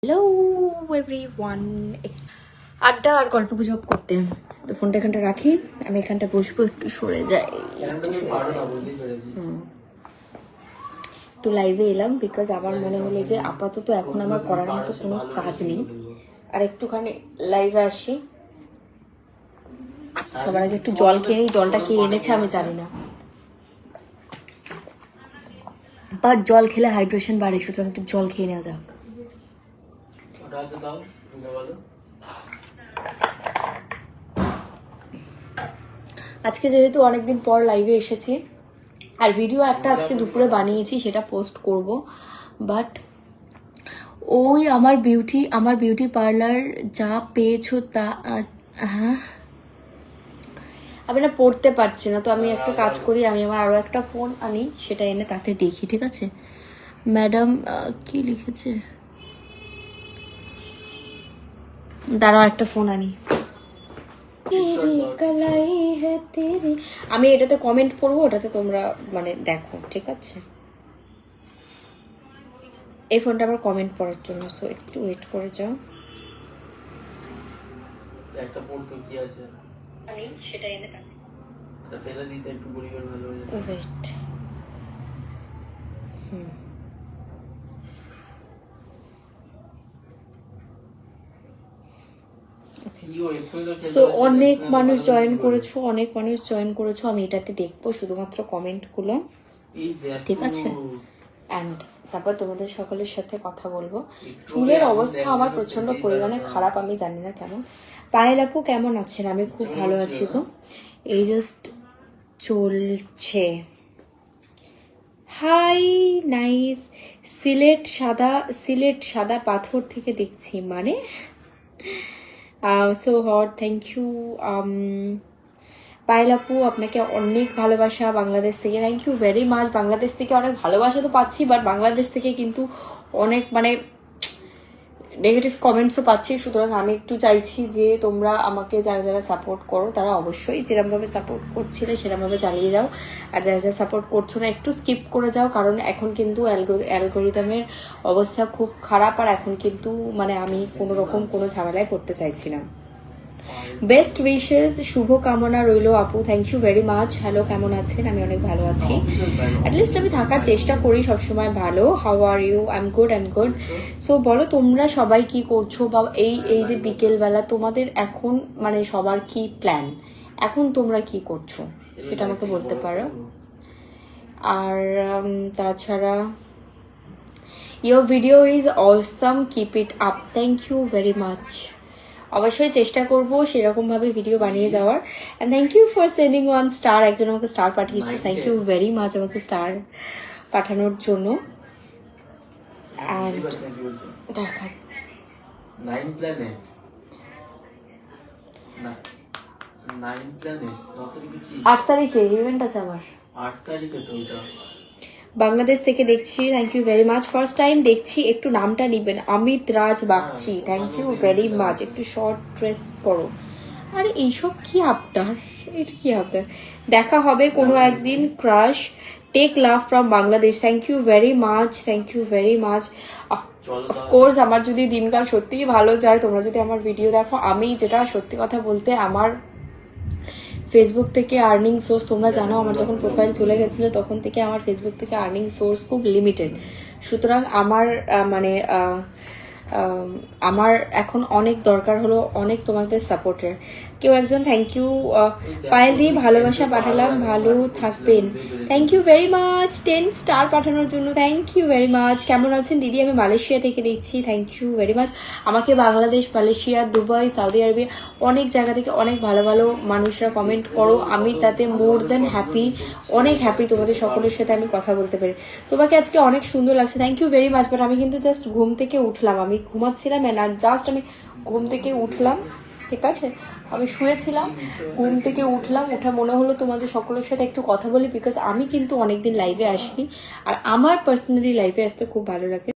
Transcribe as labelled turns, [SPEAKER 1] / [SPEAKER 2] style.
[SPEAKER 1] Hello everyone, আড্ডা আর গল্প গুজব করতে তো ফোনটা এখানটা রাখি, আমি এখানটা বসবো, একটু সরে যাই। একটু লাইভে এলাম বিকজ আমার মনে হলো যে আপাতত এখন আমার করার মতো কোনো কাজ নেই, আর একটুখানি লাইভে আসি। সবার আগে একটু জল খেয়ে নিই। জলটা কে এনেছে আমি জানি না, বাট জল খেলে হাইড্রেশন বাড়ে, সুতরাং একটু জল খেয়ে নেওয়া যাক। আজকে যেহেতু অনেকদিন পর লাইভে এসেছি, আর ভিডিও একটা আজকে দুপুরে বানিয়েছি, সেটা পোস্ট করব, বাট ওই আমার বিউটি পার্লার যা পেয়েছো তা, হ্যাঁ আমি না পড়তে পারছি না, তো আমি একটা কাজ করি, আমি আমার আরো একটা ফোন আনি, সেটা এনে তাতে দেখি, ঠিক আছে? ম্যাডাম কি লিখেছে, দাঁড়াও একটা ফোন আনি। আমি এটাতে কমেন্ট পড়বো, ওটাতে তোমরা মানে দেখো, ঠিক আছে? এই ফোনটা আমার কমেন্ট পড়ার জন্য, সো একটু ওয়েট করে যাও।
[SPEAKER 2] একটা পড়তো কি আছে
[SPEAKER 1] আমি সেটা এনে থাকি,
[SPEAKER 2] এটা ফেলে দিতে একটু পরিবার ভালো হয়ে যাবে।
[SPEAKER 1] ওয়েট, অনেক মানুষ জয়েন করেছো, আমি এটাতে দেখবো শুধুমাত্র কমেন্টগুলো, ঠিক আছে? অ্যান্ড তারপর তোমাদের সকলের সাথে কথা বলবো। চুলের অবস্থা আমার প্রচন্ড পরিমাণে খারাপ, আমি জানি না কেমন। পায়েল আপু কেমন আছেন? আমি খুব ভালো আছি গো, এই জাস্ট চলছে। হাই নাইস, সিলেট সাদা পাথর থেকে দেখছি, মানে so hot, thank you Payel আপু, আপনাকে অনেক ভালোবাসা বাংলাদেশ থেকে, thank you very much. Bangladesh থেকে অনেক ভালোবাসা তো পাচ্ছি, বাট বাংলাদেশ থেকে কিন্তু অনেক মানে নেগেটিভ কমেন্টসও পাচ্ছি, সুতরাং আমি একটু চাইছি যে তোমরা আমাকে যারা যারা সাপোর্ট করো তারা অবশ্যই যেরকমভাবে সাপোর্ট করছিলে সেরকমভাবে চালিয়ে যাও, আর যারা যারা সাপোর্ট করছো না একটু স্কিপ করে যাও, কারণ এখন কিন্তু অ্যালগোরিদমের অবস্থা খুব খারাপ, আর এখন কিন্তু মানে আমি কোনো রকম কোনো ঝামেলায় পড়তে চাইছি না। বেস্ট উইশেস, শুভ কামনা রইল আপু, thank you very much. Hello, কেমন আছেন? আমি অনেক ভালো আছি, অ্যাটলিস্ট আমি থাকার চেষ্টা করি সবসময় ভালো। How are you? I am good. So বলো তোমরা সবাই কি করছো, বা এই যে বিকেলবেলা তোমাদের এখন মানে সবার কি প্ল্যান, এখন তোমরা কি করছো সেটা আমাকে বলতে পারো। আর তাছাড়া your video is awesome, keep it up, thank you very much. অবশ্যই চেষ্টা করবো সেরকম ভাবে ভিডিও বানিয়ে যাওয়ার। And thank you for sending 1 star, একজন আমাকে স্টার পাঠিয়েছে, থ্যাংক ইউ ভেরি মাচ আমাকে স্টার পাঠানোর জন্য। এন্ড দেখা
[SPEAKER 2] 9 প্ল্যানে
[SPEAKER 1] 8 তারিখে ইভেন্ট আছে আমার,
[SPEAKER 2] 8 তারিখে তো এটা
[SPEAKER 1] বাংলাদেশ থেকে দেখছি, thank you very much. First time দেখছি, একটু নামটা নিবেন, Amit Raj Bagchi, thank you very much. একটু শর্ট ড্রেস পরো, আরে এইসব কি আবদার, এটা কি আবদার? দেখা হবে কোনো একদিন, crush, take love from Bangladesh, thank you very much. Of course আমার যদি দিনকাল সত্যিই ভালো যায়, তোমরা যদি আমার ভিডিও দেখো, আমি যেটা সত্যি কথা বলতে আমার ফেসবুক থেকে আর্নিং সোর্স, তোমরা জানো আমার যখন প্রোফাইল চলে গেছিলো তখন থেকে আমার ফেসবুক থেকে আর্নিং সোর্স খুব লিমিটেড, সুতরাং আমার মানে আমার এখন অনেক দরকার হলো অনেক তোমাদের সাপোর্টের। কেউ একজন থ্যাংক ইউ পায়েল দিয়ে ভালোবাসা পাঠালাম, ভালো থাকবেন, thank you very much 10 star পাঠানোর জন্য, থ্যাংক ইউ ভেরি মাচ। কেমন আছেন দিদি? আমি মালয়েশিয়া থেকে দেখছি, থ্যাংক ইউ ভেরি মাচ। আমাকে Bangladesh, Malaysia, Dubai, Saudi Arabia অনেক জায়গা থেকে অনেক ভালো ভালো মানুষরা কমেন্ট করো, আমি তাতে মোর দেন হ্যাপি, অনেক হ্যাপি তোমাদের সকলের সাথে আমি কথা বলতে পারি। তোমাকে আজকে অনেক সুন্দর লাগছে, thank you very much. But আমি কিন্তু জাস্ট ঘুম থেকে উঠলাম, আমি ঘুমাচ্ছিলাম না, জাস্ট আমি ঘুম থেকে উঠলাম, ঠিক আছে? আমি শুয়েছিলাম, ঘুম থেকে উঠলাম, উঠে মনে হলো তোমাদের সকলের সাথে একটু কথা বলি, বিকজ আমি কিন্তু অনেকদিন লাইভে আসিনি, আর আমার পার্সোনালি লাইভে আসতে খুব ভালো লাগে।